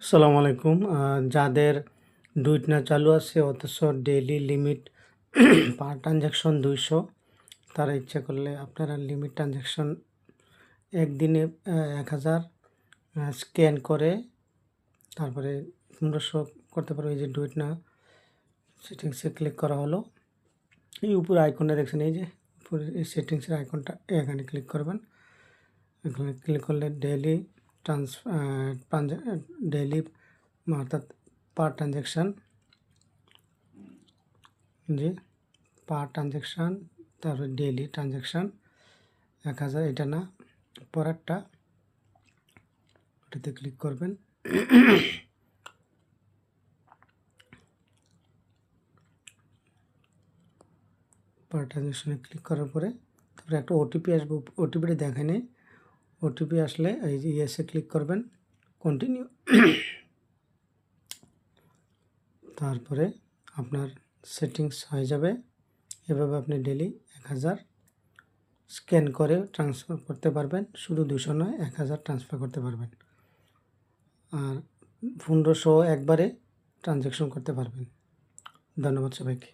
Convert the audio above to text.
আসসালামু আলাইকুম। যাদের ডুইট না চালু আছে অথচ ডেইলি লিমিট পার ট্রানজ্যাকশন ২০০, তারা ইচ্ছা করলে আপনারা লিমিট ট্রানজ্যাকশন একদিনে ১,০০০ স্ক্যান করে তারপরে ১৫০০ করতে পারবে। এই যে ডুইট না সেটিংসে ক্লিক করা হলো। এই উপরে আইকনটা দেখছেন, এই যে উপরে এই সেটিংসের আইকনটা, এখানে ক্লিক করবেন। এখানে ক্লিক করলে ডেইলি ডেইলি অর্থাৎ পার ট্রানজ্যাকশান, জি পার ট্রানজ্যাকশান, তারপরে ডেইলি ট্রানজ্যাকশান ১,০০০, এটা না, পরেরটা ওটাতে ক্লিক করবেন। পার ট্রানজ্যাকশানে ক্লিক করার পরে তারপরে একটা ওটিপি আসবে, ওটিপিটা দেখে নেই। ওটিপি আসলে এই যে ইয়েসে ক্লিক করবেন, কন্টিনিউ। তারপরে আপনার সেটিংস হয়ে যাবে। এভাবে আপনি ডেইলি ১,০০০ স্ক্যান করে ট্রান্সফার করতে পারবেন। শুধু ২০০ নয়, ১,০০০ ট্রান্সফার করতে পারবেন। আর ১৫০০ একবারে ট্রানজ্যাকশন করতে পারবেন। ধন্যবাদ সবাইকে।